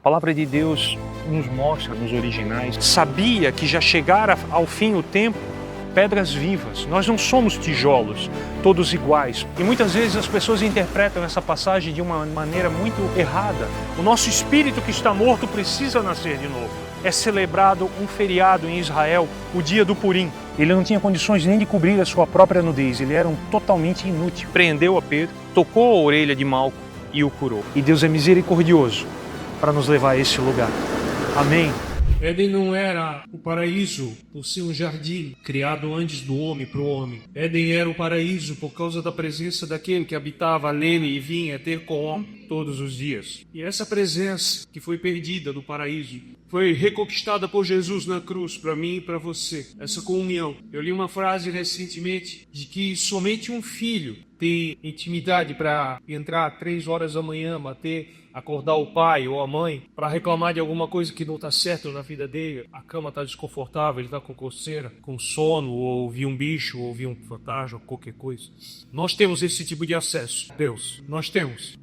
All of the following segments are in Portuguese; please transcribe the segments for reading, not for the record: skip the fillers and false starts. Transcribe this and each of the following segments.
palavra de Deus nos mostra nos originais, sabia que já chegara ao fim o tempo, pedras vivas. Nós não somos tijolos, todos iguais. E muitas vezes as pessoas interpretam essa passagem de uma maneira muito errada. O nosso espírito que está morto precisa nascer de novo. É celebrado um feriado em Israel, o dia do Purim. Ele não tinha condições nem de cobrir a sua própria nudez, ele era totalmente inútil. Prendeu a Pedro, tocou a orelha de Malco e o curou. E Deus é misericordioso para nos levar a esse lugar. Amém. Éden não era o paraíso por ser um jardim criado antes do homem para o homem. Éden era o paraíso por causa da presença daquele que habitava nele e vinha ter com o homem todos os dias. E essa presença que foi perdida do paraíso foi reconquistada por Jesus na cruz para mim e para você. Essa comunhão. Eu li uma frase recentemente de que somente um filho tem intimidade para entrar às 3 horas da manhã, acordar o pai ou a mãe para reclamar de alguma coisa que não está certo na vida dele. A cama está desconfortável, ele está com coceira, com sono, ou vi um bicho, ou vi um fantasma, qualquer coisa. Nós temos esse tipo de acesso. Deus, nós temos.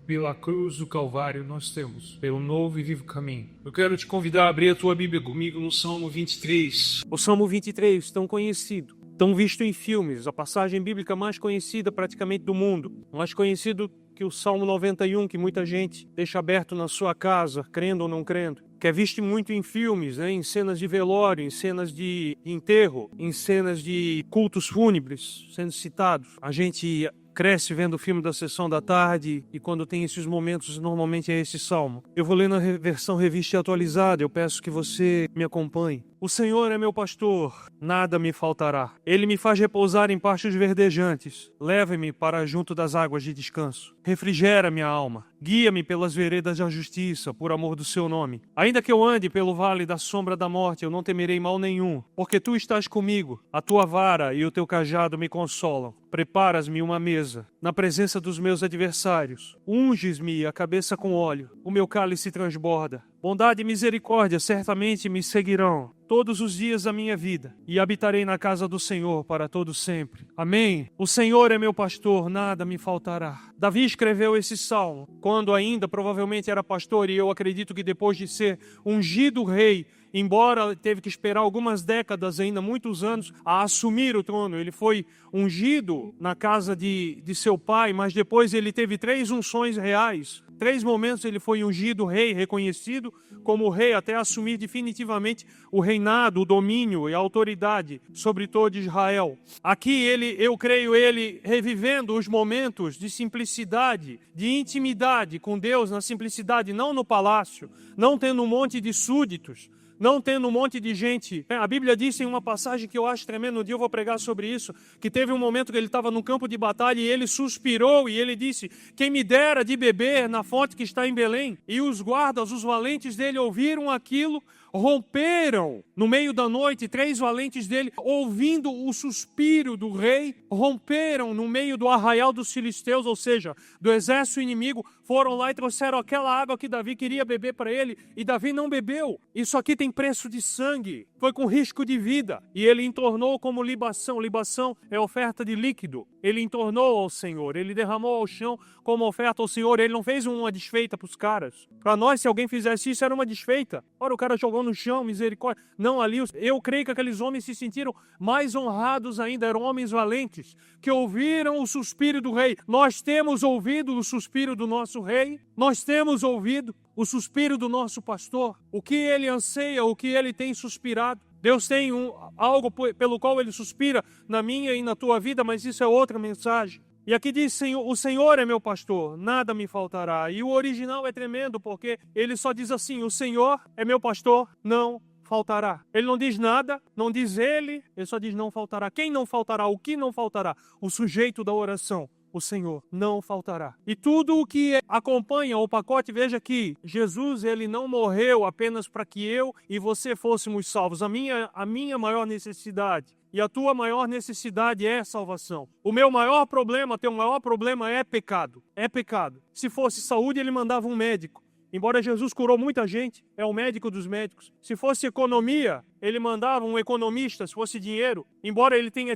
Pela cruz do Calvário nós temos, pelo novo e vivo caminho. Eu quero te convidar a abrir a tua Bíblia comigo no Salmo 23. O Salmo 23, tão conhecido, tão visto em filmes, a passagem bíblica mais conhecida praticamente do mundo, mais conhecido que o Salmo 91, que muita gente deixa aberto na sua casa, crendo ou não crendo, que é visto muito em filmes, né? Em cenas de velório, em cenas de enterro, em cenas de cultos fúnebres sendo citados. A gente cresce vendo o filme da Sessão da Tarde e quando tem esses momentos, normalmente é esse salmo. Eu vou ler na versão revista e atualizada, eu peço que você me acompanhe. O Senhor é meu pastor, nada me faltará. Ele me faz repousar em pastos verdejantes. Leva-me para junto das águas de descanso. Refrigera minha alma. Guia-me pelas veredas da justiça, por amor do seu nome. Ainda que eu ande pelo vale da sombra da morte, eu não temerei mal nenhum, porque tu estás comigo. A tua vara e o teu cajado me consolam. Preparas-me uma mesa na presença dos meus adversários. Unges-me a cabeça com óleo. O meu cálice transborda. Bondade e misericórdia certamente me seguirão todos os dias da minha vida, e habitarei na casa do Senhor para todo sempre. Amém. O Senhor é meu pastor, nada me faltará. Davi escreveu esse salmo quando ainda provavelmente era pastor, e eu acredito que depois de ser ungido rei, embora teve que esperar algumas décadas, ainda muitos anos, a assumir o trono. Ele foi ungido na casa de seu pai, mas depois ele teve 3 unções reais. 3 momentos ele foi ungido rei, reconhecido como rei, até assumir definitivamente o reinado, o domínio e a autoridade sobre todo Israel. Aqui eu creio ele revivendo os momentos de simplicidade, de intimidade com Deus, na simplicidade, não no palácio, não tendo um monte de súditos, não tendo um monte de gente. A Bíblia diz em uma passagem que eu acho tremenda, um dia eu vou pregar sobre isso, que teve um momento que ele estava no campo de batalha e ele suspirou e ele disse: quem me dera de beber na fonte que está em Belém. E os guardas, os valentes dele ouviram aquilo, romperam no meio da noite. 3 valentes dele, ouvindo o suspiro do rei, romperam no meio do arraial dos filisteus, ou seja, do exército inimigo, foram lá e trouxeram aquela água que Davi queria beber para ele, e Davi não bebeu. Isso aqui tem preço de sangue, foi com risco de vida, e ele entornou como libação. Libação é oferta de líquido. Ele entornou ao Senhor, ele derramou ao chão como oferta ao Senhor. Ele não fez uma desfeita para os caras. Para nós, se alguém fizesse isso, era uma desfeita. Ora, o cara jogou no chão, misericórdia. Não, ali, eu creio que aqueles homens se sentiram mais honrados ainda. Eram homens valentes, que ouviram o suspiro do rei. Nós temos ouvido o suspiro do nosso rei. Nós temos ouvido o suspiro do nosso pastor. O que ele anseia, o que ele tem suspirado. Deus tem algo pelo qual ele suspira na minha e na tua vida, mas isso é outra mensagem. E aqui diz: o Senhor é meu pastor, nada me faltará. E o original é tremendo, porque ele só diz assim: o Senhor é meu pastor, não faltará. Ele não diz nada, não diz ele só diz não faltará. Quem não faltará? O que não faltará? O sujeito da oração. O Senhor não faltará. E tudo o que acompanha o pacote, veja que Jesus, ele não morreu apenas para que eu e você fôssemos salvos. A minha maior necessidade e a tua maior necessidade é salvação. O meu maior problema, teu maior problema é pecado. É pecado. Se fosse saúde, ele mandava um médico. Embora Jesus curou muita gente, é o médico dos médicos. Se fosse economia, ele mandava um economista. Se fosse dinheiro, embora ele tenha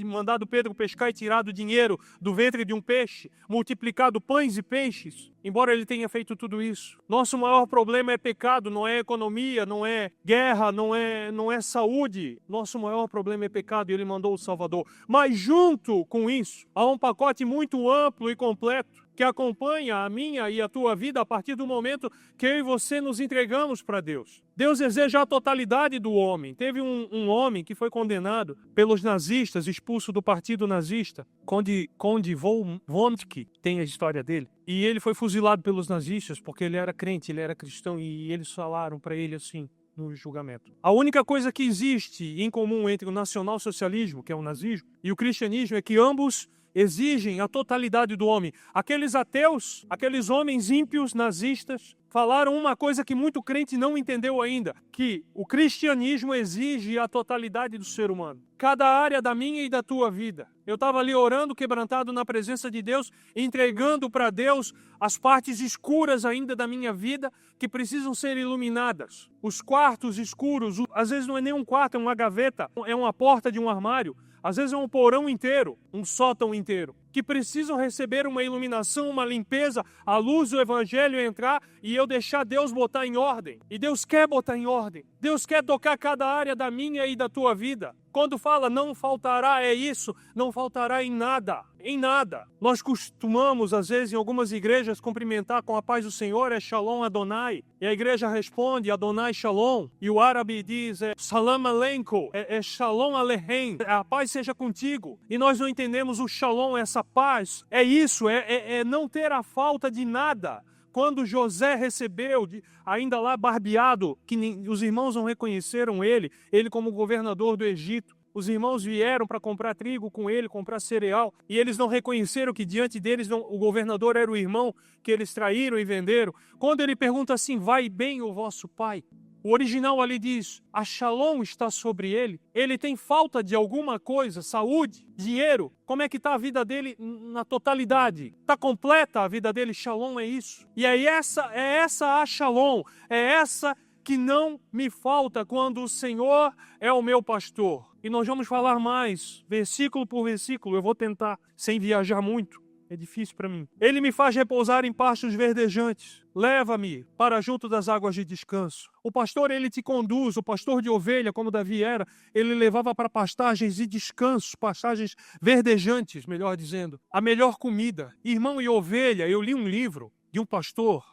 mandado Pedro pescar e tirado dinheiro do ventre de um peixe, multiplicado pães e peixes, embora ele tenha feito tudo isso, nosso maior problema é pecado, não é economia, não é guerra, não é saúde. Nosso maior problema é pecado e ele mandou o Salvador. Mas junto com isso, há um pacote muito amplo e completo que acompanha a minha e a tua vida a partir do momento que eu e você nos entregamos para Deus. Deus deseja a totalidade do homem. Teve um homem que foi condenado pelos nazistas, expulso do partido nazista, Conde von Wondtke, tem a história dele. E ele foi fuzilado pelos nazistas porque ele era crente, ele era cristão, e eles falaram para ele assim, no julgamento: a única coisa que existe em comum entre o nacionalsocialismo, que é o nazismo, e o cristianismo é que ambos exigem a totalidade do homem. Aqueles ateus, aqueles homens ímpios nazistas, falaram uma coisa que muito crente não entendeu ainda, que o cristianismo exige a totalidade do ser humano. Cada área da minha e da tua vida. Eu estava ali orando, quebrantado na presença de Deus, entregando para Deus as partes escuras ainda da minha vida que precisam ser iluminadas. Os quartos escuros, às vezes não é nem um quarto, é uma gaveta, é uma porta de um armário. Às vezes é um porão inteiro, um sótão inteiro, que precisam receber uma iluminação, uma limpeza, a luz do Evangelho entrar e eu deixar Deus botar em ordem. E Deus quer botar em ordem. Deus quer tocar cada área da minha e da tua vida. Quando fala não faltará, é isso, não faltará em nada, em nada. Nós costumamos, às vezes, em algumas igrejas, cumprimentar com a paz do Senhor, é Shalom Adonai. E a igreja responde, Adonai Shalom. E o árabe diz, Salam Aleikum, é Shalom Aleichem, a paz seja contigo. E nós não entendemos o Shalom, essa paz, é isso, é não ter a falta de nada. Quando José recebeu, ainda lá barbeado, que os irmãos não reconheceram ele como governador do Egito, os irmãos vieram para comprar trigo com ele, comprar cereal, e eles não reconheceram que diante deles o governador era o irmão que eles traíram e venderam. Quando ele pergunta assim, vai bem o vosso pai? O original ali diz, a Shalom está sobre ele. Ele tem falta de alguma coisa, saúde, dinheiro. Como é que está a vida dele na totalidade? Está completa a vida dele? Shalom é isso. E é essa a Shalom. É essa que não me falta quando o Senhor é o meu pastor. E nós vamos falar mais, versículo por versículo. Eu vou tentar, sem viajar muito. É difícil para mim. Ele me faz repousar em pastos verdejantes. Leva-me para junto das águas de descanso. O pastor, ele te conduz. O pastor de ovelha, como Davi era, ele levava para pastagens de descanso, pastagens verdejantes, melhor dizendo. A melhor comida. Irmão e ovelha, eu li um livro de um pastor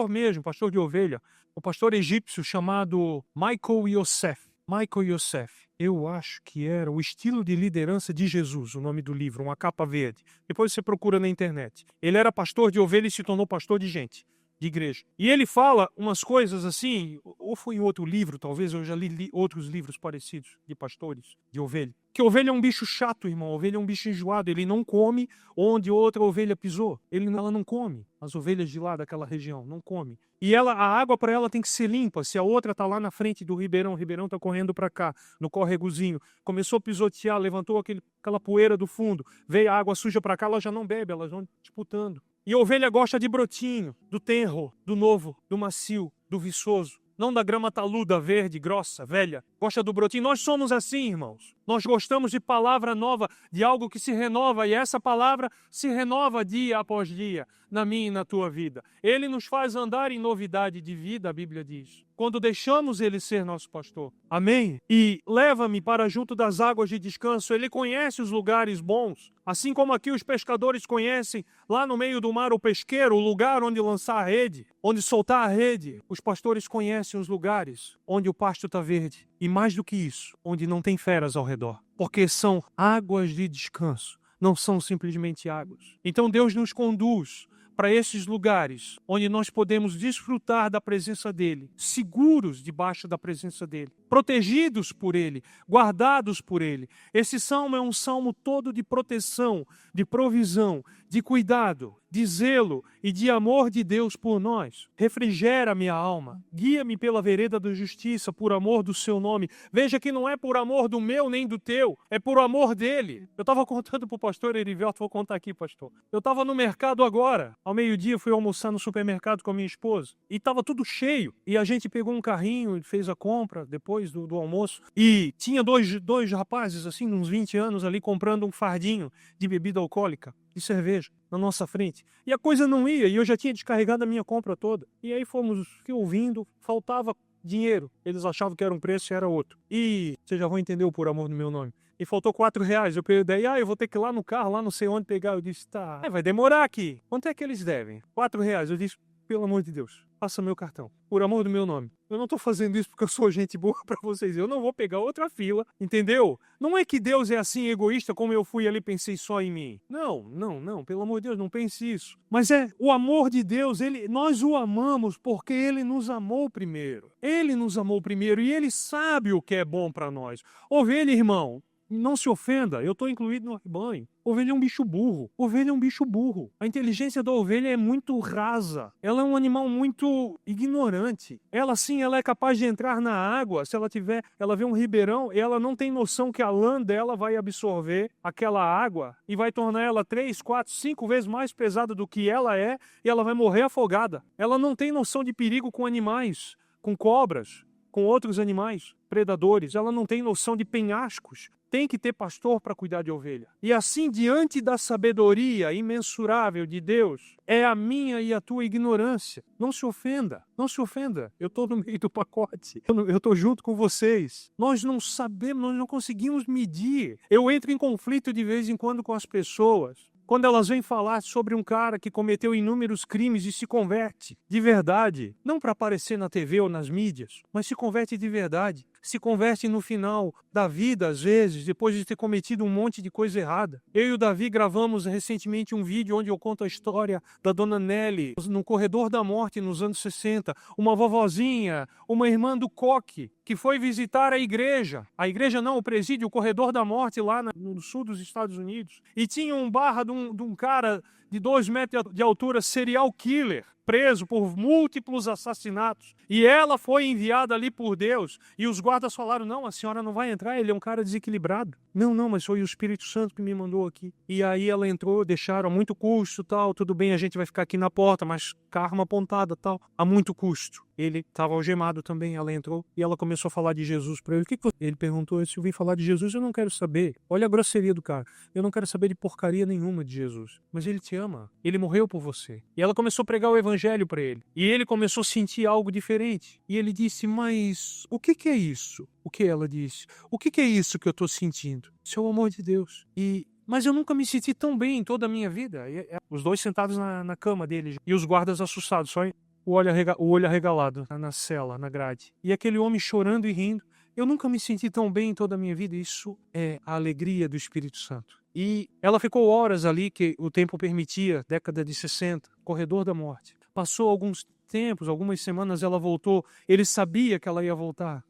mesmo, pastor de ovelha, um pastor egípcio chamado Michael Yosef. Michael Yosef. Eu acho que era O Estilo de Liderança de Jesus, o nome do livro, uma capa verde. Depois você procura na internet. Ele era pastor de ovelha e se tornou pastor de gente, de igreja. E ele fala umas coisas assim, ou foi em outro livro, talvez, eu já li outros livros parecidos de pastores de ovelha. Que ovelha é um bicho chato, irmão. Ovelha é um bicho enjoado. Ele não come onde outra ovelha pisou. Ela não come. As ovelhas de lá daquela região não come. E a água para ela tem que ser limpa. Se a outra está lá na frente do ribeirão, o ribeirão está correndo para cá, no córregozinho, começou a pisotear, levantou aquela poeira do fundo, veio a água suja para cá, ela já não bebe, elas vão disputando. E a ovelha gosta de brotinho, do tenro, do novo, do macio, do viçoso. Não da grama taluda, verde, grossa, velha. Gosta do brotinho. Nós somos assim, irmãos. Nós gostamos de palavra nova, de algo que se renova. E essa palavra se renova dia após dia, na minha e na tua vida. Ele nos faz andar em novidade de vida, a Bíblia diz. Quando deixamos Ele ser nosso pastor. Amém? E leva-me para junto das águas de descanso. Ele conhece os lugares bons. Assim como aqui os pescadores conhecem, lá no meio do mar, o pesqueiro, o lugar onde lançar a rede, onde soltar a rede. Os pastores conhecem os lugares onde o pasto está verde. E mais do que isso, onde não tem feras ao redor. Porque são águas de descanso. Não são simplesmente águas. Então Deus nos conduz para esses lugares onde nós podemos desfrutar da presença dEle, seguros debaixo da presença dEle, protegidos por Ele, guardados por Ele. Esse salmo é um salmo todo de proteção, de provisão, de cuidado, de zelo e de amor de Deus por nós. Refrigera minha alma, guia-me pela vereda da justiça por amor do seu nome. Veja que não é por amor do meu nem do teu, é por amor dele. Eu estava contando para o pastor Erivelto, vou contar aqui, pastor. Eu estava no mercado agora, ao meio-dia fui almoçar no supermercado com a minha esposa e estava tudo cheio. E a gente pegou um carrinho e fez a compra depois do almoço e tinha dois rapazes, assim, uns 20 anos ali, comprando um fardinho de bebida alcoólica, de cerveja, na nossa frente. E a coisa não ia, e eu já tinha descarregado a minha compra toda. E aí fomos ouvindo, faltava dinheiro. Eles achavam que era um preço e era outro. E vocês já vão entender o por amor do meu nome. E faltou R$4. Eu peguei daí, eu vou ter que ir lá no carro, lá não sei onde pegar. Eu disse, tá, vai demorar aqui. Quanto é que eles devem? R$4. Eu disse, pelo amor de Deus, passa meu cartão, por amor do meu nome. Eu não tô fazendo isso porque eu sou gente boa pra vocês. Eu não vou pegar outra fila, entendeu? Não é que Deus é assim egoísta como eu fui ali e pensei só em mim. Não, pelo amor de Deus, não pense isso. Mas é o amor de Deus, nós o amamos porque Ele nos amou primeiro. Ele nos amou primeiro e Ele sabe o que é bom pra nós. Ovelha, irmão, não se ofenda, eu estou incluído no rebanho. Ovelha é um bicho burro. Ovelha é um bicho burro. A inteligência da ovelha é muito rasa. Ela é um animal muito ignorante. Ela sim, ela é capaz de entrar na água. Se ela vê um ribeirão, ela não tem noção que a lã dela vai absorver aquela água e vai tornar ela 3, 4, 5 vezes mais pesada do que ela é e ela vai morrer afogada. Ela não tem noção de perigo com animais, com cobras, com outros animais predadores. Ela não tem noção de penhascos. Tem que ter pastor para cuidar de ovelha. E assim, diante da sabedoria imensurável de Deus, é a minha e a tua ignorância. Não se ofenda, não se ofenda. Eu estou no meio do pacote. Eu estou junto com vocês. Nós não sabemos, nós não conseguimos medir. Eu entro em conflito de vez em quando com as pessoas. Quando elas vêm falar sobre um cara que cometeu inúmeros crimes e se converte de verdade, não para aparecer na TV ou nas mídias, mas se converte de verdade. Se converte no final da vida, às vezes, depois de ter cometido um monte de coisa errada. Eu e o Davi gravamos recentemente um vídeo onde eu conto a história da dona Nelly, no corredor da morte nos anos 60, uma vovozinha, uma irmã do Coque, que foi visitar a igreja não, o presídio, o corredor da morte lá no sul dos Estados Unidos, e tinha um barra de um cara de 2 metros de altura, serial killer, preso por múltiplos assassinatos. E ela foi enviada ali por Deus. E os guardas falaram, não, a senhora não vai entrar, ele é um cara desequilibrado. Não, mas foi o Espírito Santo que me mandou aqui. E aí ela entrou, deixaram a muito custo, tal, tudo bem, a gente vai ficar aqui na porta, mas com a arma apontada, tal, a muito custo. Ele estava algemado também, ela entrou e ela começou a falar de Jesus para ele. O que você... Ele perguntou, se eu vim falar de Jesus, eu não quero saber. Olha a grosseria do cara. Eu não quero saber de porcaria nenhuma de Jesus. Mas ele te ama. Ele morreu por você. E ela começou a pregar o evangelho para ele. E ele começou a sentir algo diferente. E ele disse, mas o que é isso? O que ela disse? O que é isso que eu estou sentindo? Isso é o amor de Deus. Mas eu nunca me senti tão bem em toda a minha vida. Os dois sentados na cama dele. E os guardas assustados, só o olho arregalado na cela, na grade. E aquele homem chorando e rindo. Eu nunca me senti tão bem em toda a minha vida. Isso é a alegria do Espírito Santo. E ela ficou horas ali, que o tempo permitia, década de 60, corredor da morte. Passou alguns tempos, algumas semanas, ela voltou. Ele sabia que ela ia voltar.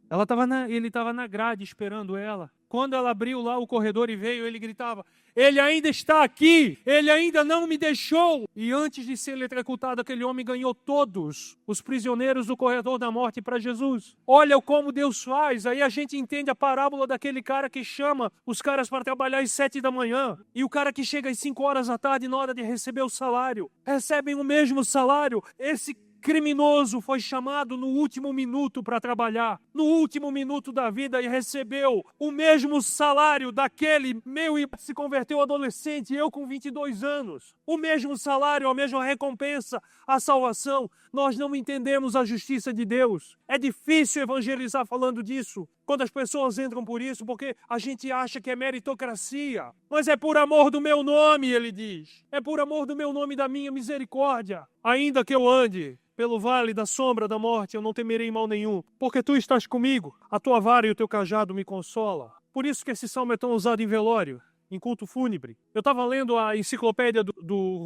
Ele estava na grade esperando ela. Quando ela abriu lá o corredor e veio, ele gritava, ele ainda está aqui, ele ainda não me deixou. E antes de ser eletrocutado, aquele homem ganhou todos os prisioneiros do corredor da morte para Jesus. Olha como Deus faz. Aí a gente entende a parábola daquele cara que chama os caras para trabalhar às 7 da manhã. E o cara que chega às 5 horas da tarde na hora de receber o salário. Recebem o mesmo salário. Esse criminoso foi chamado no último minuto para trabalhar, no último minuto da vida, e recebeu o mesmo salário daquele meu e se converteu adolescente, eu com 22 anos. O mesmo salário, a mesma recompensa, a salvação. Nós não entendemos a justiça de Deus. É difícil evangelizar falando disso, quando as pessoas entram por isso, porque a gente acha que é meritocracia. Mas é por amor do meu nome, ele diz. É por amor do meu nome e da minha misericórdia. Ainda que eu ande pelo vale da sombra da morte, eu não temerei mal nenhum, porque tu estás comigo, a tua vara e o teu cajado me consola. Por isso que esse salmo é tão usado em velório, em culto fúnebre. Eu estava lendo a enciclopédia do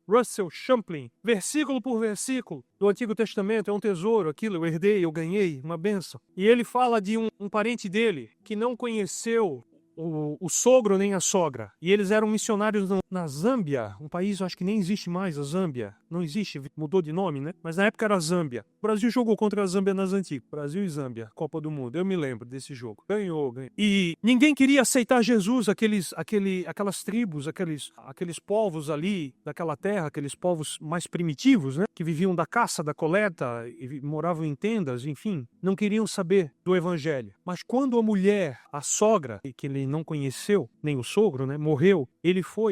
Russell Champlin, versículo por versículo, do Antigo Testamento. É um tesouro aquilo, eu herdei, eu ganhei, uma bênção. E ele fala de um parente dele que não conheceu o sogro nem a sogra. E eles eram missionários na Zâmbia, um país, eu acho que nem existe mais, a Zâmbia. Não existe, mudou de nome, né? Mas na época era a Zâmbia. O Brasil jogou contra a Zâmbia nas antigas. Brasil e Zâmbia, Copa do Mundo. Eu me lembro desse jogo. Ganhou. E ninguém queria aceitar Jesus, aquelas tribos, aqueles povos ali daquela terra, aqueles povos mais primitivos, né? Que viviam da caça, da coleta e moravam em tendas, enfim. Não queriam saber do evangelho. Mas quando a mulher, a sogra, que ele não conheceu, nem o sogro, né? Morreu,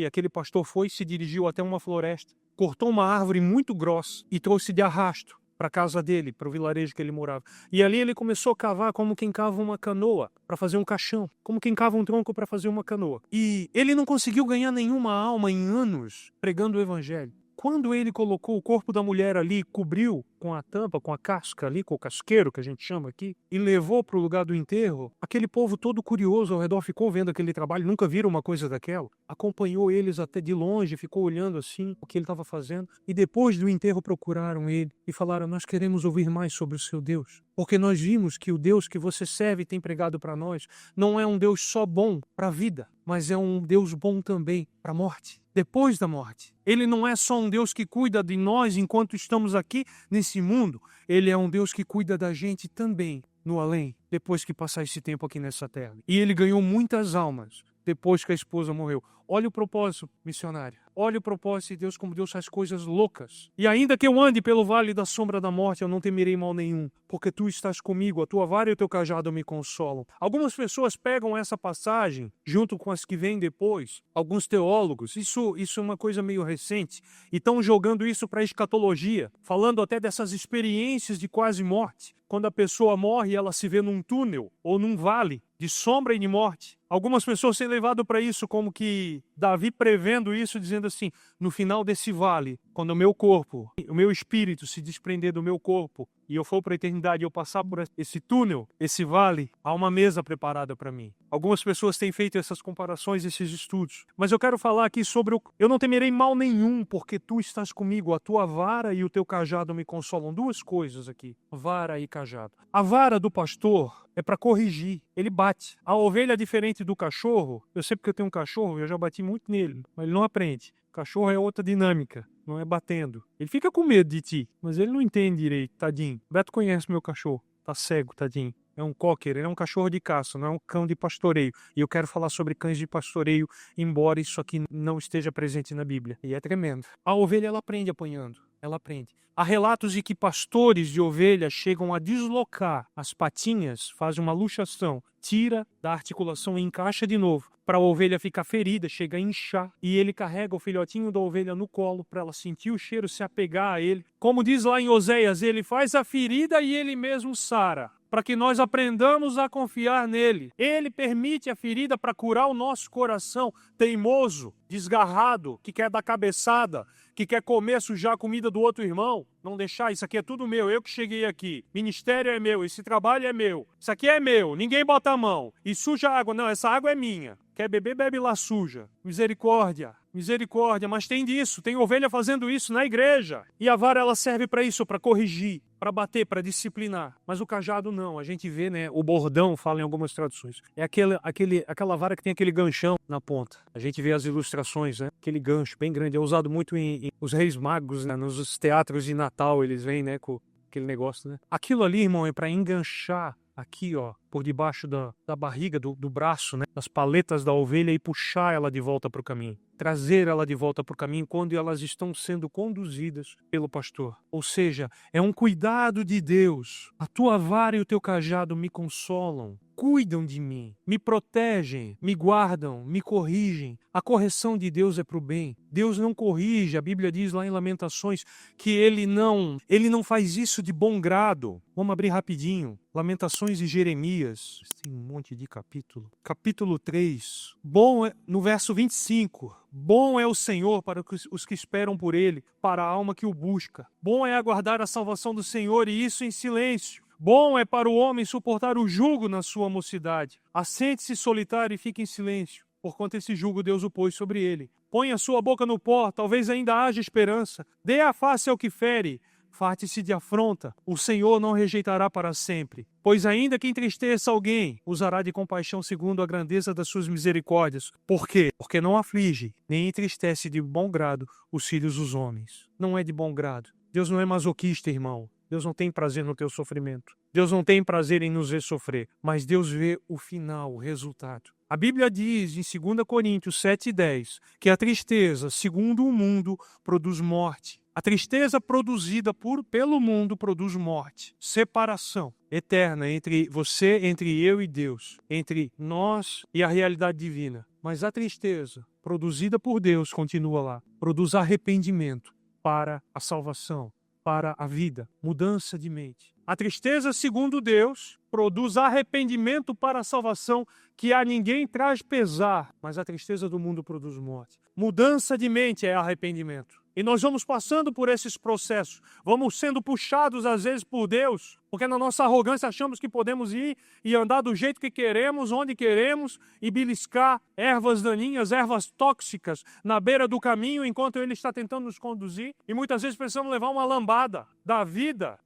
aquele pastor foi e se dirigiu até uma floresta. Cortou uma árvore muito grossa e trouxe de arrasto para a casa dele, para o vilarejo que ele morava. E ali ele começou a cavar como quem cava uma canoa para fazer um caixão, como quem cava um tronco para fazer uma canoa. E ele não conseguiu ganhar nenhuma alma em anos pregando o evangelho. Quando ele colocou o corpo da mulher ali, cobriu com a tampa, com a casca ali, com o casqueiro que a gente chama aqui, e levou para o lugar do enterro, aquele povo todo curioso ao redor ficou vendo aquele trabalho, nunca viram uma coisa daquela, acompanhou eles até de longe, ficou olhando assim o que ele estava fazendo, e depois do enterro procuraram ele e falaram: nós queremos ouvir mais sobre o seu Deus, porque nós vimos que o Deus que você serve e tem pregado para nós não é um Deus só bom para a vida, mas é um Deus bom também para a morte, depois da morte. Ele não é só um Deus que cuida de nós enquanto estamos aqui nesse mundo. Ele é um Deus que cuida da gente também no além, depois que passar esse tempo aqui nessa terra. E ele ganhou muitas almas depois que a esposa morreu. Olha o propósito, missionário. Olha o propósito de Deus, como Deus faz coisas loucas. E ainda que eu ande pelo vale da sombra da morte, eu não temerei mal nenhum, porque tu estás comigo, a tua vara e o teu cajado me consolam. Algumas pessoas pegam essa passagem, junto com as que vêm depois, alguns teólogos, isso é uma coisa meio recente, e estão jogando isso para a escatologia, falando até dessas experiências de quase morte. Quando a pessoa morre, ela se vê num túnel ou num vale de sombra e de morte. Algumas pessoas têm levado para isso como que Davi prevendo isso, dizendo assim: no final desse vale, quando o meu corpo, o meu espírito se desprender do meu corpo e eu for para a eternidade e eu passar por esse túnel, esse vale, há uma mesa preparada para mim. Algumas pessoas têm feito essas comparações, esses estudos. Mas eu quero falar aqui sobre eu não temerei mal nenhum, porque tu estás comigo, a tua vara e o teu cajado me consolam. Duas coisas aqui, vara e cajado. A vara do pastor é para corrigir, ele bate. A ovelha é diferente do cachorro. Eu sei porque eu tenho um cachorro, eu já bati muito nele, mas ele não aprende. O cachorro é outra dinâmica, não é batendo. Ele fica com medo de ti, mas ele não entende direito, tadinho. Beto conhece meu cachorro, tá cego, tadinho. É um cocker, ele é um cachorro de caça, não é um cão de pastoreio. E eu quero falar sobre cães de pastoreio, embora isso aqui não esteja presente na Bíblia. E é tremendo. A ovelha, ela aprende apanhando. Ela aprende. Há relatos de que pastores de ovelhas chegam a deslocar as patinhas, fazem uma luxação, tira da articulação e encaixa de novo, para a ovelha ficar ferida, chega a inchar, e ele carrega o filhotinho da ovelha no colo para ela sentir o cheiro, se apegar a ele. Como diz lá em Oséias, ele faz a ferida e ele mesmo sara, para que nós aprendamos a confiar nele. Ele permite a ferida para curar o nosso coração teimoso, desgarrado, que quer dar cabeçada, que quer comer, sujar a comida do outro irmão. Não deixar, isso aqui é tudo meu, eu que cheguei aqui. Ministério é meu, esse trabalho é meu. Isso aqui é meu, ninguém bota a mão. E suja a água, não, essa água é minha. Quer beber, bebe lá suja. Misericórdia, misericórdia. Mas tem disso, tem ovelha fazendo isso na igreja. E a vara, ela serve para isso, para corrigir, para bater, para disciplinar. Mas o cajado não, a gente vê, né, o bordão, fala em algumas traduções. É aquela vara que tem aquele ganchão na ponta. A gente vê as ilustrações, né, aquele gancho bem grande. É usado muito em os reis magos, né, nos teatros de Natal, eles vêm, né, com aquele negócio, né. Aquilo ali, irmão, é para enganchar aqui, ó, por debaixo da barriga, do braço, né, das paletas da ovelha e puxar ela de volta para o caminho. Trazer ela de volta para o caminho quando elas estão sendo conduzidas pelo pastor. Ou seja, é um cuidado de Deus. A tua vara e o teu cajado me consolam, cuidam de mim, me protegem, me guardam, me corrigem. A correção de Deus é para o bem. Deus não corrige, a Bíblia diz lá em Lamentações que ele não faz isso de bom grado. Vamos abrir rapidinho. Lamentações e Jeremias. Tem um monte de capítulo. Capítulo 3. Bom é, no verso 25. Bom é o Senhor para os que esperam por Ele, para a alma que o busca. Bom é aguardar a salvação do Senhor, e isso em silêncio. Bom é para o homem suportar o jugo na sua mocidade. Assente-se solitário e fique em silêncio, porquanto esse jugo Deus o pôs sobre ele. Põe a sua boca no pó, talvez ainda haja esperança. Dê a face ao que fere, Farte-se de afronta, o Senhor não rejeitará para sempre. Pois ainda que entristeça alguém, usará de compaixão segundo a grandeza das suas misericórdias. Por quê? Porque não aflige, nem entristece de bom grado os filhos dos homens. Não é de bom grado. Deus não é masoquista, irmão. Deus não tem prazer no teu sofrimento. Deus não tem prazer em nos ver sofrer, mas Deus vê o final, o resultado. A Bíblia diz em 2 Coríntios 7:10 que a tristeza, segundo o mundo, produz morte. A tristeza produzida pelo mundo produz morte, separação eterna entre você, entre eu e Deus, entre nós e a realidade divina. Mas a tristeza produzida por Deus continua lá, produz arrependimento para a salvação, para a vida, mudança de mente. A tristeza, segundo Deus, produz arrependimento para a salvação, que a ninguém traz pesar, mas a tristeza do mundo produz morte. Mudança de mente é arrependimento. E nós vamos passando por esses processos, vamos sendo puxados às vezes por Deus, porque na nossa arrogância achamos que podemos ir e andar do jeito que queremos, onde queremos, e beliscar ervas daninhas, ervas tóxicas na beira do caminho enquanto Ele está tentando nos conduzir. E muitas vezes precisamos levar uma lambada da vida,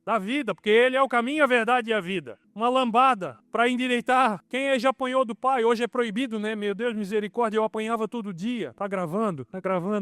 porque Ele é o caminho, a verdade e a vida. Uma lambada para endireitar. Quem já apanhou do pai, hoje é proibido, né? Meu Deus, misericórdia, eu apanhava todo dia. Tá gravando?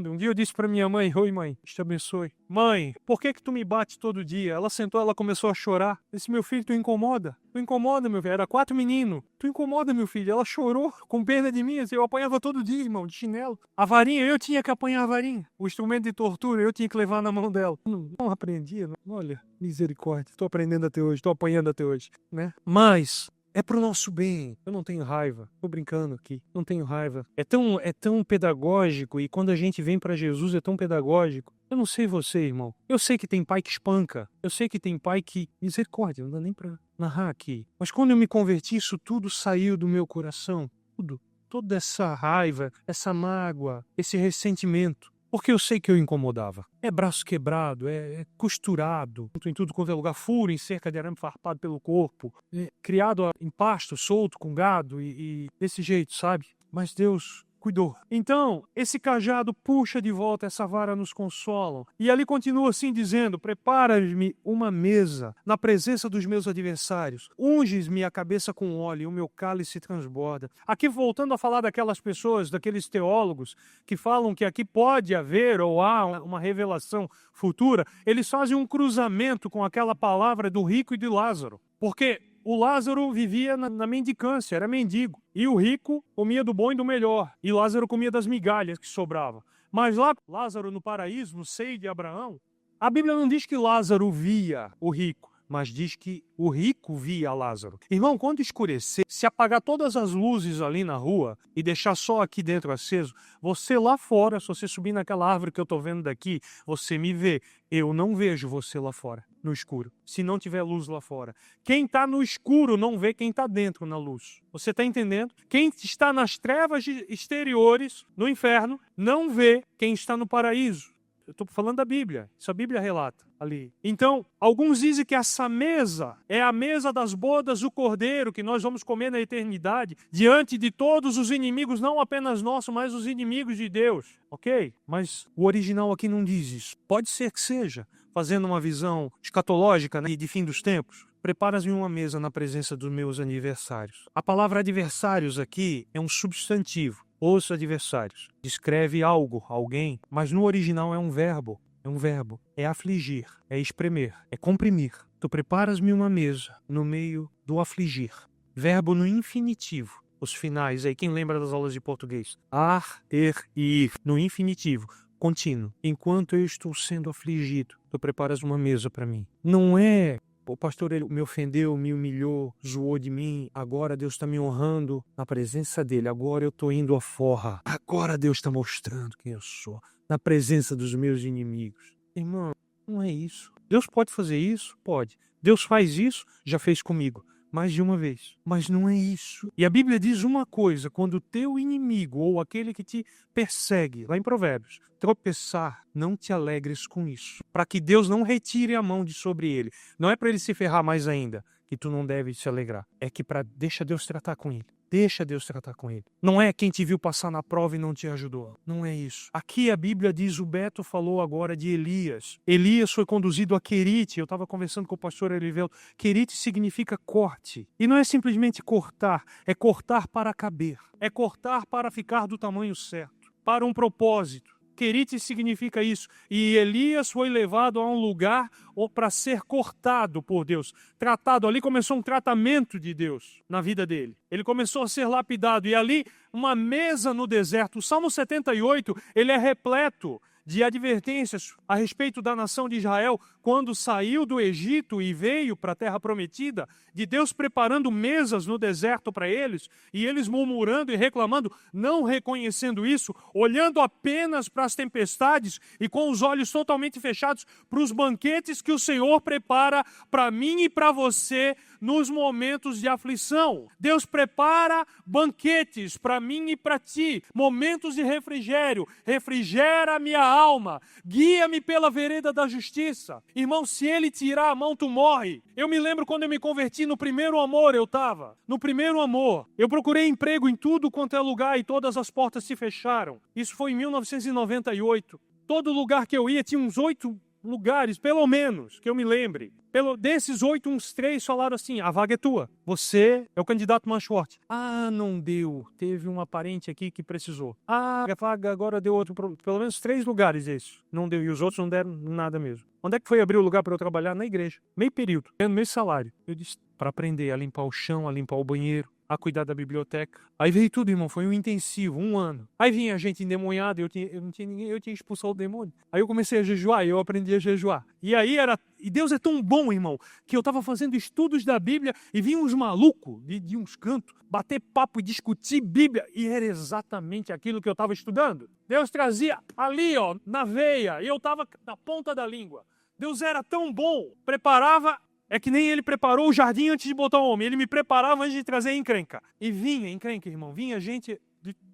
Um dia eu disse para minha mãe: oi mãe, Deus te abençoe. Mãe, por que tu me bate todo dia? Ela sentou, ela começou a chorar. Disse: meu filho, tu incomoda? Tu incomoda, meu filho. Era 4 meninos. Tu incomoda, meu filho. Ela chorou com pena de mim. Eu apanhava todo dia, irmão, de chinelo. A varinha, eu tinha que apanhar a varinha. O instrumento de tortura, eu tinha que levar na mão dela. Não aprendia, não. Olha, misericórdia. Estou aprendendo até hoje, estou apanhando até hoje, né? Mas é pro nosso bem. Eu não tenho raiva. Tô brincando aqui. Não tenho raiva. É tão pedagógico, e quando a gente vem para Jesus é tão pedagógico. Eu não sei você, irmão. Eu sei que tem pai que espanca. Eu sei que tem pai que... Misericórdia, não dá nem pra narrar aqui. Mas quando eu me converti, isso tudo saiu do meu coração. Tudo. Toda essa raiva, essa mágoa, esse ressentimento. Porque eu sei que eu incomodava. É braço quebrado, é costurado, em tudo quanto é lugar, furo em cerca de arame farpado pelo corpo, criado em pasto, solto, com gado e desse jeito, sabe? Mas Deus cuidou. Então, esse cajado puxa de volta, essa vara nos consola. E ali continua assim dizendo: prepara-me uma mesa na presença dos meus adversários. Unges-me a cabeça com óleo e o meu cálice transborda. Aqui voltando a falar daquelas pessoas, daqueles teólogos que falam que aqui pode haver ou há uma revelação futura, eles fazem um cruzamento com aquela palavra do rico e de Lázaro. Porque o Lázaro vivia na mendicância, era mendigo. E o rico comia do bom e do melhor. E Lázaro comia das migalhas que sobravam. Mas lá, Lázaro no paraíso, no seio de Abraão, a Bíblia não diz que Lázaro via o rico, mas diz que o rico via Lázaro. Irmão, quando escurecer, se apagar todas as luzes ali na rua e deixar só aqui dentro aceso, você lá fora, se você subir naquela árvore que eu estou vendo daqui, você me vê. Eu não vejo você lá fora, no escuro, se não tiver luz lá fora. Quem está no escuro não vê quem está dentro na luz. Você está entendendo? Quem está nas trevas exteriores, no inferno, não vê quem está no paraíso. Eu estou falando da Bíblia, isso a Bíblia relata ali. Então, alguns dizem que essa mesa é a mesa das bodas do Cordeiro, que nós vamos comer na eternidade, diante de todos os inimigos, não apenas nossos, mas os inimigos de Deus, ok? Mas o original aqui não diz isso. Pode ser que seja, fazendo uma visão escatológica, né, de fim dos tempos. Preparas-me uma mesa na presença dos meus adversários. A palavra adversários aqui é um substantivo. Os adversários. Descreve algo, alguém, mas no original é um verbo. É um verbo. É afligir, é espremer, é comprimir. Tu preparas-me uma mesa no meio do afligir. Verbo no infinitivo. Os finais aí, quem lembra das aulas de português? Ar, ter e ir. No infinitivo. Contínuo. Enquanto eu estou sendo afligido, tu preparas uma mesa para mim. Não é... O pastor, ele me ofendeu, me humilhou, zoou de mim. Agora Deus está me honrando na presença dele. Agora eu estou indo à forra. Agora Deus está mostrando quem eu sou. Na presença dos meus inimigos. Irmão, não é isso. Deus pode fazer isso? Pode. Deus faz isso? Já fez comigo. Mais de uma vez. Mas não é isso. E a Bíblia diz uma coisa: quando o teu inimigo ou aquele que te persegue, lá em Provérbios, tropeçar, não te alegres com isso. Para que Deus não retire a mão de sobre ele. Não é para ele se ferrar mais ainda que tu não deve se alegrar. É que deixa Deus tratar com ele. Deixa Deus tratar com ele. Não é quem te viu passar na prova e não te ajudou. Não é isso. Aqui a Bíblia diz, o Beto falou agora de Elias. Elias foi conduzido a Querite. Eu estava conversando com o pastor Elivelto. Querite significa corte. E não é simplesmente cortar, é cortar para caber. É cortar para ficar do tamanho certo, para um propósito. Querite significa isso. E Elias foi levado a um lugar para ser cortado por Deus. Tratado. Ali começou um tratamento de Deus na vida dele. Ele começou a ser lapidado. E ali, uma mesa no deserto. O Salmo 78, ele é repleto de advertências a respeito da nação de Israel quando saiu do Egito e veio para a terra prometida, de Deus preparando mesas no deserto para eles, e eles murmurando e reclamando, não reconhecendo isso, olhando apenas para as tempestades e com os olhos totalmente fechados para os banquetes que o Senhor prepara para mim e para você nos momentos de aflição. Deus prepara banquetes para mim e para ti, momentos de refrigério, refrigera a minha alma, guia-me pela vereda da justiça. Irmão, se ele tirar a mão, tu morre. Eu me lembro quando eu me converti, no primeiro amor eu estava. No primeiro amor. Eu procurei emprego em tudo quanto é lugar e todas as portas se fecharam. Isso foi em 1998. Todo lugar que eu ia tinha uns 8 lugares, pelo menos, que eu me lembre. Desses 8, uns 3 falaram assim, a vaga é tua. Você é o candidato mais forte. Ah, não deu. Teve um parente aqui que precisou. Ah, a vaga agora deu outro. Pelo menos 3 lugares isso. Não deu. E os outros não deram nada mesmo. Onde é que foi abrir o lugar para eu trabalhar? Na igreja. Meio período. Ganhando meio salário. Eu disse, para aprender a limpar o chão, a limpar o banheiro, a cuidar da biblioteca. Aí veio tudo, irmão. Foi um intensivo, 1 ano. Aí vinha gente endemoniada, eu não tinha ninguém, eu tinha expulsado o demônio. Aí eu comecei a jejuar, eu aprendi a jejuar. E Deus é tão bom, irmão, que eu estava fazendo estudos da Bíblia e vinham uns malucos de uns cantos bater papo e discutir Bíblia. E era exatamente aquilo que eu estava estudando. Deus trazia ali, ó, na veia, e eu estava na ponta da língua. Deus era tão bom, preparava. É que nem ele preparou o jardim antes de botar o homem. Ele me preparava antes de trazer a encrenca. E vinha encrenca, irmão. Vinha gente...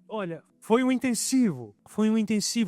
Olha, foi um intensivo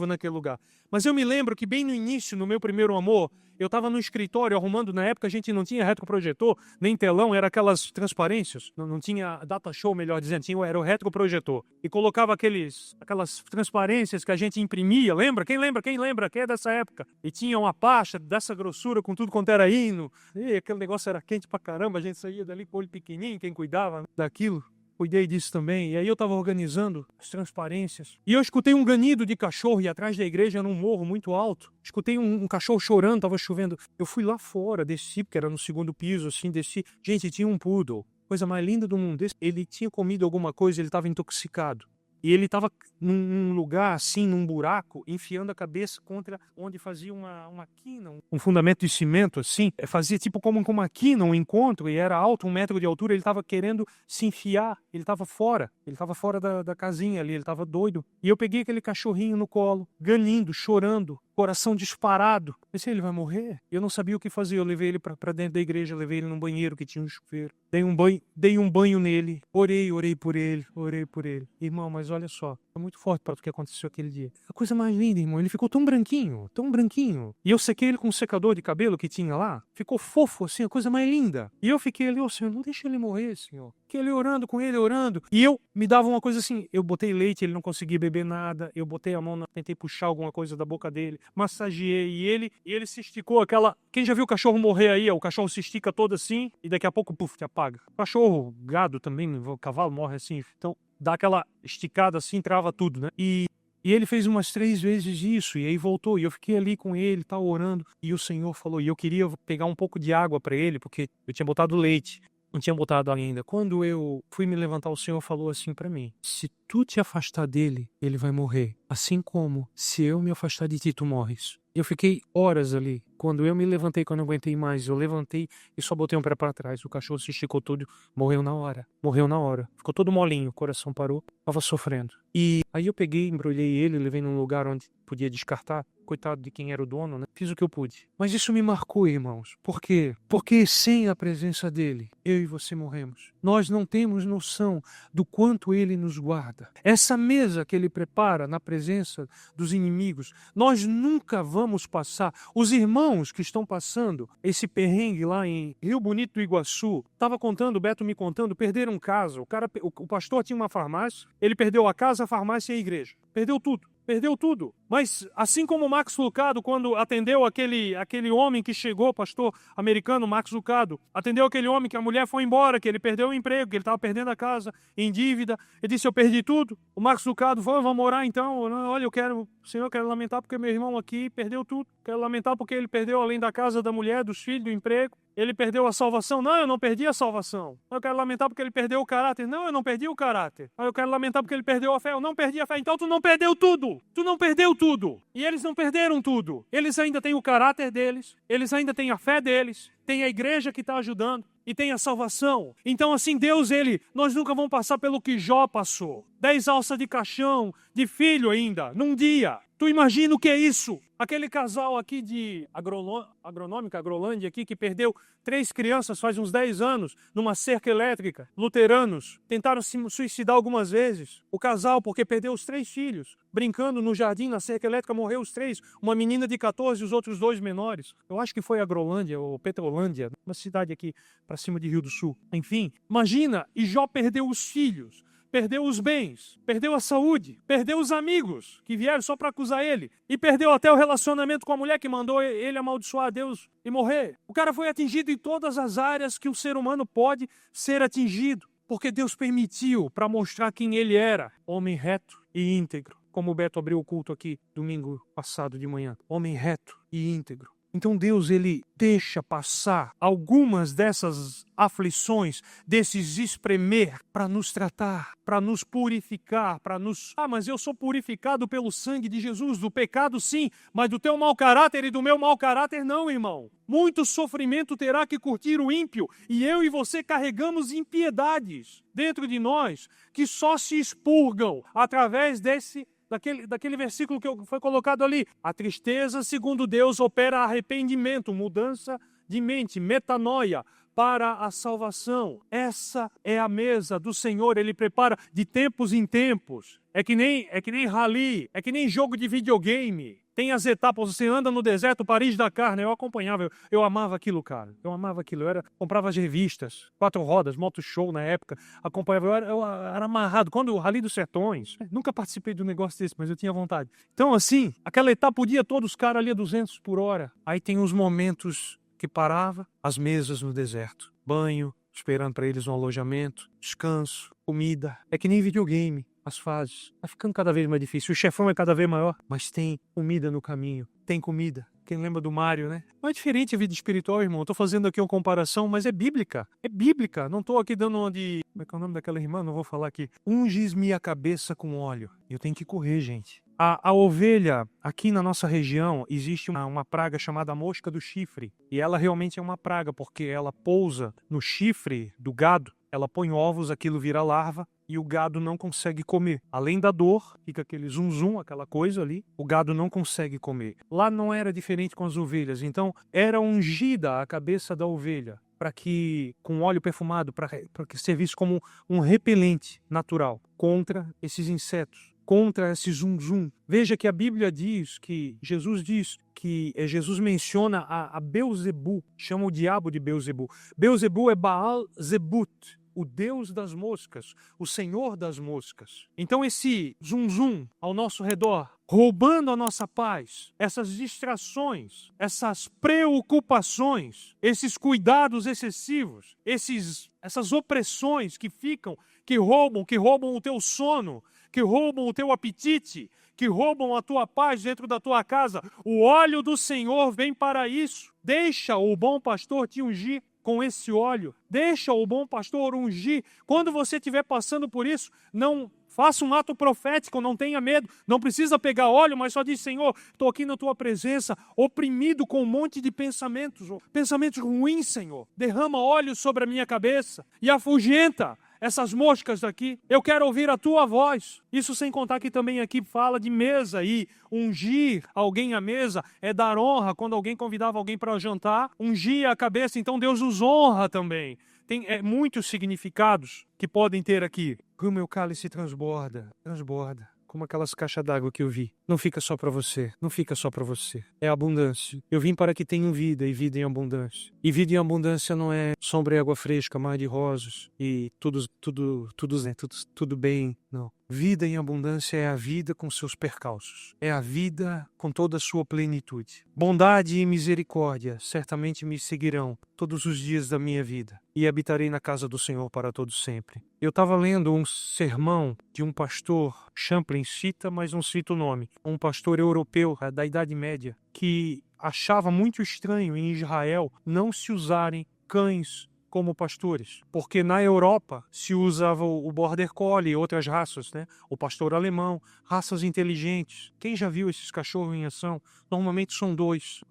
naquele lugar. Mas eu me lembro que bem no início, no meu primeiro amor, eu estava no escritório arrumando, na época a gente não tinha retroprojetor, nem telão, era aquelas transparências, não tinha data show, melhor dizendo, era o retroprojetor. E colocava aquelas transparências que a gente imprimia, lembra? Quem lembra? Quem é dessa época? E tinha uma pasta dessa grossura com tudo quanto era hino. E aquele negócio era quente pra caramba, a gente saía dali com o olho pequenininho, quem cuidava daquilo. Cuidei disso também, e aí eu estava organizando as transparências. E eu escutei um ganido de cachorro, e atrás da igreja era um morro muito alto. Escutei um cachorro chorando, estava chovendo. Eu fui lá fora, desci, porque era no 2º piso, assim, desci. Gente, tinha um poodle, coisa mais linda do mundo. Ele tinha comido alguma coisa, ele estava intoxicado. E ele estava num lugar, assim, num buraco, enfiando a cabeça contra onde fazia uma quina, um fundamento de cimento, assim. Fazia tipo como com uma quina, um encontro, e era alto, 1 metro de altura. Ele estava querendo se enfiar, ele estava fora da casinha ali, ele estava doido. E eu peguei aquele cachorrinho no colo, ganindo, chorando, coração disparado. Pensei, ele vai morrer? Eu não sabia o que fazer, eu levei ele para dentro da igreja, levei ele num banheiro que tinha um chuveiro. Dei um banho nele, orei por ele. Irmão, mas olha só, é muito forte para o que aconteceu aquele dia. A coisa mais linda, irmão, ele ficou tão branquinho. E eu sequei ele com um secador de cabelo que tinha lá, ficou fofo assim, a coisa mais linda. E eu fiquei ali, Senhor, não deixa ele morrer, Senhor. Fiquei ali orando com ele, orando. E eu me dava uma coisa assim, eu botei leite, ele não conseguia beber nada, eu botei a mão, tentei puxar alguma coisa da boca dele, massageei, e ele se esticou Quem já viu o cachorro morrer aí, o cachorro se estica todo assim, e daqui a pouco, puf, te apaga. Cachorro, gado também, o cavalo morre assim, então dá aquela esticada assim, trava tudo, né? E ele fez umas 3 vezes isso, e aí voltou, e eu fiquei ali com ele, orando, e o Senhor falou, e eu queria pegar um pouco de água para ele, porque eu tinha botado leite, não tinha botado ainda. Quando eu fui me levantar, o Senhor falou assim para mim, se tu te afastar dele, ele vai morrer, assim como se eu me afastar de ti, tu morres. Eu fiquei horas ali. Quando eu me levantei, quando eu não aguentei mais, eu levantei e só botei um pé para trás. O cachorro se esticou todo, morreu na hora. Ficou todo molinho, o coração parou, tava sofrendo. E aí eu peguei, embrulhei ele, levei num lugar onde podia descartar. Coitado de quem era o dono, né? Fiz o que eu pude. Mas isso me marcou, irmãos. Por quê? Porque sem a presença dele, eu e você morremos. Nós não temos noção do quanto ele nos guarda. Essa mesa que ele prepara na presença dos inimigos, nós nunca vamos passar. Os irmãos irmãos que estão passando esse perrengue lá em Rio Bonito do Iguaçu, estava contando, o Beto me contando, perderam casa. O pastor tinha uma farmácia, ele perdeu a casa, a farmácia e a igreja. Perdeu tudo. Perdeu tudo. Mas assim como o Max Lucado, quando atendeu aquele homem que chegou, pastor americano Max Lucado, atendeu aquele homem que a mulher foi embora, que ele perdeu o emprego, que ele estava perdendo a casa, em dívida, ele disse, eu perdi tudo. O Max Lucado falou, vamos morar então, olha, Senhor, eu quero lamentar porque meu irmão aqui perdeu tudo, quero lamentar porque ele perdeu além da casa, da mulher, dos filhos, do emprego, ele perdeu a salvação. Não, eu não perdi a salvação. Eu quero lamentar porque ele perdeu o caráter. Não, eu não perdi o caráter. Eu quero lamentar porque ele perdeu a fé. Eu não perdi a fé. Então tu não perdeu tudo. Tu não perdeu tudo. E eles não perderam tudo. Eles ainda têm o caráter deles. Eles ainda têm a fé deles. Tem a igreja que está ajudando. E tem a salvação. Então assim, Deus, nós nunca vamos passar pelo que Jó passou. 10 alças de caixão, de filho ainda, num dia. Tu imagina o que é isso? Aquele casal aqui de Agrolândia aqui, que perdeu 3 crianças faz uns 10 anos, numa cerca elétrica, luteranos, tentaram se suicidar algumas vezes. O casal, porque perdeu os 3 filhos, brincando no jardim, na cerca elétrica, morreu os 3, uma menina de 14 e os outros 2 menores. Eu acho que foi Agrolândia ou Petrolândia, uma cidade aqui para cima de Rio do Sul. Enfim, imagina, e Jó perdeu os filhos. Perdeu os bens, perdeu a saúde, perdeu os amigos que vieram só para acusar ele e perdeu até o relacionamento com a mulher que mandou ele amaldiçoar a Deus e morrer. O cara foi atingido em todas as áreas que o ser humano pode ser atingido, porque Deus permitiu para mostrar quem ele era, homem reto e íntegro. Como o Beto abriu o culto aqui domingo passado de manhã, homem reto e íntegro. Então Deus, ele deixa passar algumas dessas aflições, desses espremer, para nos tratar, para nos purificar, para nos... mas eu sou purificado pelo sangue de Jesus, do pecado sim, mas do teu mau caráter e do meu mau caráter não, irmão. Muito sofrimento terá que curtir o ímpio, e eu e você carregamos impiedades dentro de nós, que só se expurgam através daquele versículo que foi colocado ali. A tristeza, segundo Deus, opera arrependimento, mudança de mente, metanoia, para a salvação. Essa é a mesa do Senhor, Ele prepara de tempos em tempos. É que nem rally, é que nem jogo de videogame. Tem as etapas, você anda no deserto, Paris-Dakar, né? Eu acompanhava, eu amava aquilo, cara. Eu amava aquilo, comprava as revistas, 4 rodas, Moto Show na época, acompanhava, eu era amarrado. Quando o Rally dos Sertões, nunca participei de um negócio desse, mas eu tinha vontade. Então assim, aquela etapa, o dia todo, os caras ali a 200 por hora. Aí tem uns momentos que parava, as mesas no deserto, banho, esperando para eles um alojamento, descanso, comida. É que nem videogame. As fases. Vai ficando cada vez mais difícil. O chefão é cada vez maior, mas tem comida no caminho. Tem comida. Quem lembra do Mário, né? Não é diferente a vida espiritual, irmão. Estou fazendo aqui uma comparação, mas é bíblica. É bíblica. Não estou aqui dando uma de... Como é que é o nome daquela irmã? Não vou falar aqui. Unges-me a cabeça com óleo. Eu tenho que correr, gente. A ovelha, aqui na nossa região, existe uma praga chamada mosca do chifre. E ela realmente é uma praga, porque ela pousa no chifre do gado. Ela põe ovos, aquilo vira larva e o gado não consegue comer. Além da dor, fica aquele zum, aquela coisa ali, o gado não consegue comer. Lá não era diferente com as ovelhas, então era ungida a cabeça da ovelha, para que, com óleo perfumado, para que servisse como um repelente natural contra esses insetos, contra esse zum. Veja que a Bíblia diz, que Jesus menciona a Beelzebu, chama o diabo de Beelzebu. Beelzebu é Baal Zebut, o Deus das moscas, o Senhor das moscas. Então esse zum ao nosso redor, roubando a nossa paz, essas distrações, essas preocupações, esses cuidados excessivos, essas opressões que roubam o teu sono, que roubam o teu apetite, que roubam a tua paz dentro da tua casa. O óleo do Senhor vem para isso. Deixa o bom pastor te ungir com esse óleo. Deixa o bom pastor ungir. Quando você estiver passando por isso, não faça um ato profético, não tenha medo. Não precisa pegar óleo, mas só diz, Senhor, estou aqui na tua presença, oprimido com um monte de pensamentos ruins, Senhor. Derrama óleo sobre a minha cabeça e afugenta essas moscas daqui. Eu quero ouvir a tua voz. Isso sem contar que também aqui fala de mesa, e ungir alguém à mesa é dar honra. Quando alguém convidava alguém para jantar, ungia a cabeça, então Deus nos honra também. Tem muitos significados que podem ter aqui. O meu cálice transborda, como aquelas caixas d'água que eu vi. não fica só para você, não fica só para você. É abundância. Eu vim para que tenham vida e vida em abundância. E vida em abundância não é sombra e água fresca, mar de rosas e tudo bem, não. Vida em abundância é a vida com seus percalços. É a vida com toda a sua plenitude. Bondade e misericórdia certamente me seguirão todos os dias da minha vida. E habitarei na casa do Senhor para todo sempre. Eu estava lendo um sermão de um pastor, Champlin cita, mas não cita o nome. Um pastor europeu da Idade Média, que achava muito estranho em Israel não se usarem cães como pastores, porque na Europa se usava o Border Collie e outras raças, né? O pastor alemão, raças inteligentes. Quem já viu esses cachorros em ação? Normalmente são dois.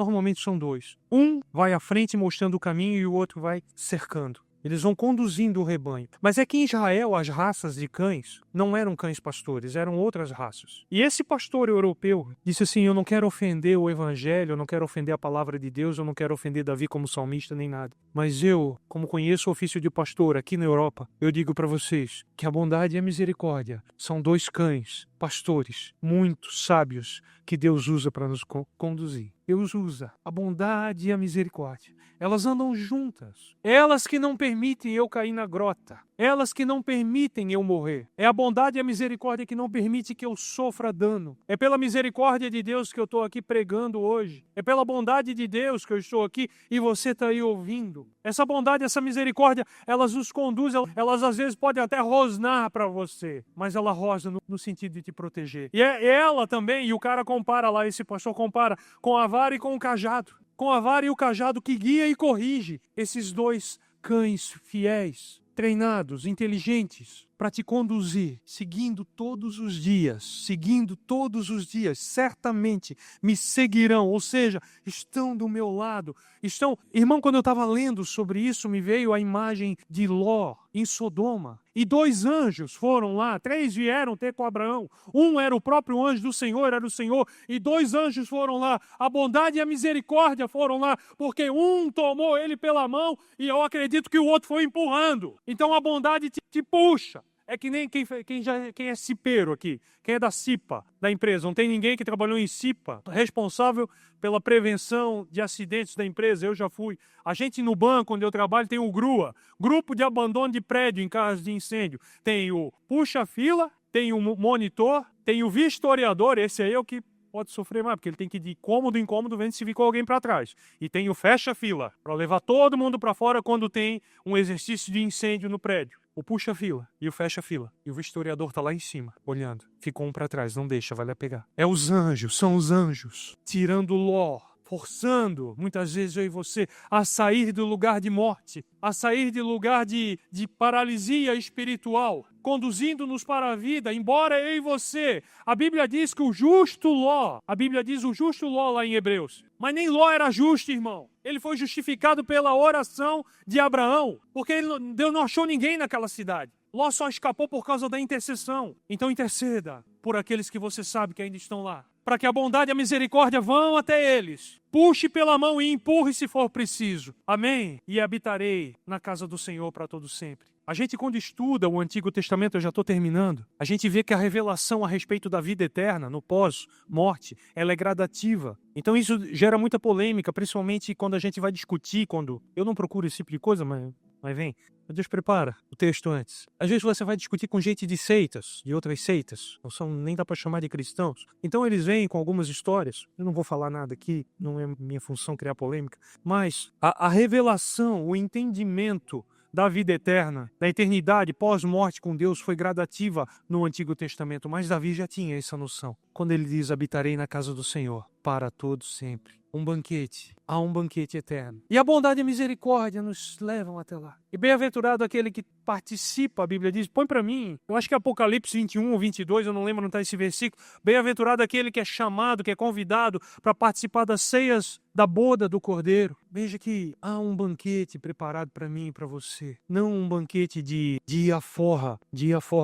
Um vai à frente mostrando o caminho e o outro vai cercando. Eles vão conduzindo o rebanho. Mas é que em Israel as raças de cães não eram cães pastores, eram outras raças. E esse pastor europeu disse assim, eu não quero ofender o evangelho, eu não quero ofender a palavra de Deus, eu não quero ofender Davi como salmista nem nada. Mas eu, como conheço o ofício de pastor aqui na Europa, eu digo para vocês que a bondade e a misericórdia são dois cães, pastores, muito sábios, que Deus usa para nos conduzir. Deus usa a bondade e a misericórdia. Elas andam juntas. Elas que não permitem eu cair na grota. Elas que não permitem eu morrer. É a bondade e a misericórdia que não permite que eu sofra dano. É pela misericórdia de Deus que eu estou aqui pregando hoje. É pela bondade de Deus que eu estou aqui e você está aí ouvindo. Essa bondade, essa misericórdia, elas nos conduzem, elas às vezes podem até rosnar para você, mas ela rosna no sentido de te proteger. E é ela também, e o cara compara lá, esse pastor compara com a vara e com o cajado. Com a vara e o cajado que guia e corrige esses dois cães fiéis, treinados, inteligentes, para te conduzir, seguindo todos os dias, certamente me seguirão, ou seja, estão do meu lado, Irmão, quando eu estava lendo sobre isso, me veio a imagem de Ló, em Sodoma, e 2 anjos foram lá, 3 vieram ter com Abraão, um era o próprio anjo do Senhor, era o Senhor, e 2 anjos foram lá, a bondade e a misericórdia foram lá, porque um tomou ele pela mão, e eu acredito que o outro foi empurrando, então a bondade te puxa. É que nem quem é cipeiro aqui, quem é da CIPA, da empresa. Não tem ninguém que trabalhou em CIPA, responsável pela prevenção de acidentes da empresa. Eu já fui. A gente no banco onde eu trabalho tem o GRUA, Grupo de Abandono de Prédio em caso de incêndio. Tem o puxa-fila, tem o monitor, tem o vistoriador, esse aí é o que pode sofrer mais, porque ele tem que ir de cômodo em cômodo vendo se ficou alguém para trás. E tem o fecha-fila, para levar todo mundo para fora quando tem um exercício de incêndio no prédio. O puxa-fila e o fecha-fila. E o vistoriador está lá em cima, olhando. Ficou um para trás, não deixa, vai lá pegar. São os anjos, tirando Ló, forçando, muitas vezes eu e você, a sair do lugar de morte, a sair do lugar de paralisia espiritual, conduzindo-nos para a vida, embora eu e você, a Bíblia diz que o justo Ló lá em Hebreus, mas nem Ló era justo, irmão. Ele foi justificado pela oração de Abraão, porque Deus não achou ninguém naquela cidade. Ló só escapou por causa da intercessão. Então interceda por aqueles que você sabe que ainda estão lá, para que a bondade e a misericórdia vão até eles. Puxe pela mão e empurre se for preciso. Amém? E habitarei na casa do Senhor para todo sempre. A gente, quando estuda o Antigo Testamento, eu já estou terminando, a gente vê que a revelação a respeito da vida eterna, no pós-morte, ela é gradativa. Então isso gera muita polêmica, principalmente quando a gente vai discutir, quando eu não procuro esse tipo de coisa, mas vem. Meu Deus, prepara o texto antes. Às vezes você vai discutir com gente de seitas, de outras seitas, nem dá para chamar de cristãos. Então eles vêm com algumas histórias, eu não vou falar nada aqui, não é minha função criar polêmica, mas a revelação, o entendimento da vida eterna, da eternidade pós-morte com Deus foi gradativa no Antigo Testamento, mas Davi já tinha essa noção. Quando ele diz, habitarei na casa do Senhor para todo sempre. Há um banquete eterno. E a bondade e a misericórdia nos levam até lá. E bem-aventurado aquele que participa, a Bíblia diz, põe para mim, eu acho que é Apocalipse 21 ou 22, eu não lembro, não está esse versículo. Bem-aventurado aquele que é chamado, que é convidado para participar das ceias da boda do Cordeiro. Veja que há um banquete preparado para mim e para você. Não um banquete de ir à forra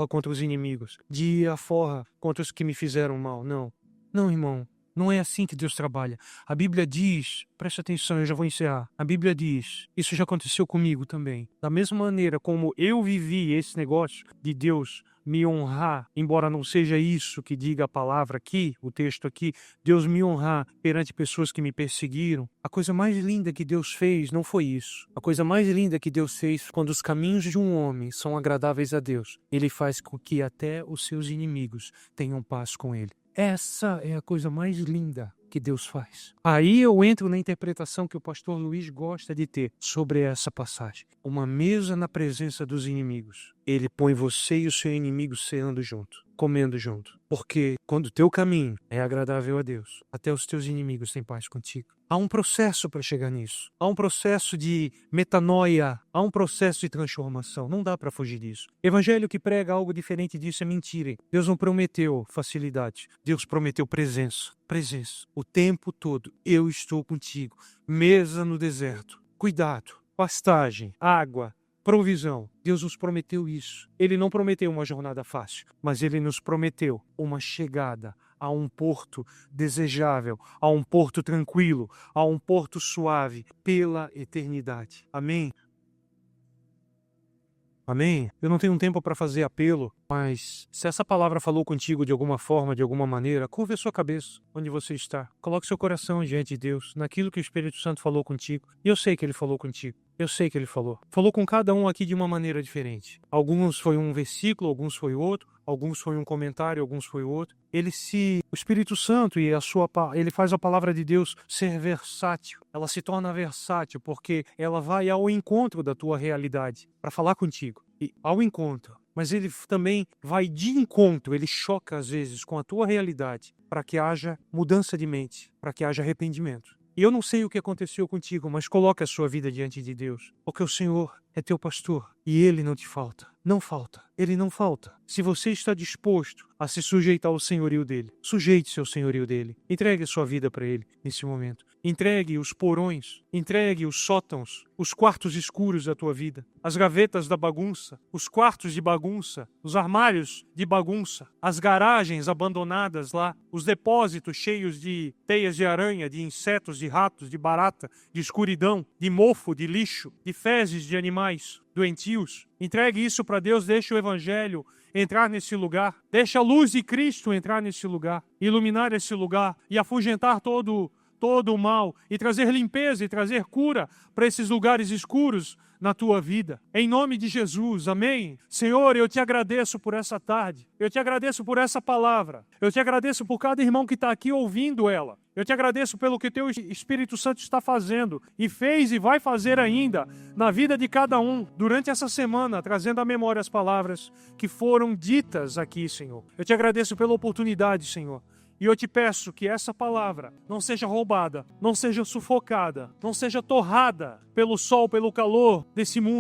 contra os inimigos, de ir à forra contra os que me fizeram mal. Não, irmão. Não é assim que Deus trabalha. A Bíblia diz, presta atenção, eu já vou encerrar. A Bíblia diz, isso já aconteceu comigo também. Da mesma maneira como eu vivi esse negócio de Deus me honrar, embora não seja isso que diga a palavra aqui, o texto aqui, Deus me honrar perante pessoas que me perseguiram. A coisa mais linda que Deus fez não foi isso. A coisa mais linda que Deus fez, quando os caminhos de um homem são agradáveis a Deus, Ele faz com que até os seus inimigos tenham paz com Ele. Essa é a coisa mais linda que Deus faz. Aí eu entro na interpretação que o pastor Luiz gosta de ter sobre essa passagem. Uma mesa na presença dos inimigos. Ele põe você e o seu inimigo ceando junto, comendo junto. Porque quando o teu caminho é agradável a Deus, até os teus inimigos têm paz contigo. Há um processo para chegar nisso. Há um processo de metanoia. Há um processo de transformação. Não dá para fugir disso. Evangelho que prega algo diferente disso é mentira. Deus não prometeu facilidade. Deus prometeu presença. Presença. O tempo todo. Eu estou contigo. Mesa no deserto. Cuidado. Pastagem. Água. Provisão. Deus nos prometeu isso. Ele não prometeu uma jornada fácil, mas Ele nos prometeu uma chegada a um porto desejável, a um porto tranquilo, a um porto suave pela eternidade. Amém? Amém? Eu não tenho tempo para fazer apelo, mas se essa palavra falou contigo de alguma forma, de alguma maneira, curva a sua cabeça onde você está. Coloque seu coração diante de Deus, naquilo que o Espírito Santo falou contigo. E eu sei que Ele falou contigo. Eu sei que Ele falou. Falou com cada um aqui de uma maneira diferente. Alguns foi um versículo, alguns foi outro, alguns foi um comentário, alguns foi outro. O Espírito Santo e ele faz a palavra de Deus ser versátil. Ela se torna versátil porque ela vai ao encontro da tua realidade para falar contigo. E ao encontro. Mas ele também vai de encontro, ele choca às vezes com a tua realidade para que haja mudança de mente, para que haja arrependimento. E eu não sei o que aconteceu contigo, mas coloque a sua vida diante de Deus, porque o Senhor é teu pastor e Ele não te falta. Não falta. Ele não falta. Se você está disposto a se sujeitar ao senhorio dele, sujeite-se ao senhorio dele. Entregue a sua vida para ele nesse momento. Entregue os porões, entregue os sótãos, os quartos escuros da tua vida, as gavetas da bagunça, os quartos de bagunça, os armários de bagunça, as garagens abandonadas lá, os depósitos cheios de teias de aranha, de insetos, de ratos, de barata, de escuridão, de mofo, de lixo, de fezes de animais doentios. Entregue isso para Deus, deixe o Evangelho entrar nesse lugar, deixe a luz de Cristo entrar nesse lugar, iluminar esse lugar e afugentar todo o mal e trazer limpeza e trazer cura para esses lugares escuros na tua vida. Em nome de Jesus, amém? Senhor, eu te agradeço por essa tarde. Eu te agradeço por essa palavra. Eu te agradeço por cada irmão que está aqui ouvindo ela. Eu te agradeço pelo que teu Espírito Santo está fazendo e fez e vai fazer ainda na vida de cada um durante essa semana, trazendo à memória as palavras que foram ditas aqui, Senhor. Eu te agradeço pela oportunidade, Senhor. E eu te peço que essa palavra não seja roubada, não seja sufocada, não seja torrada pelo sol, pelo calor desse mundo.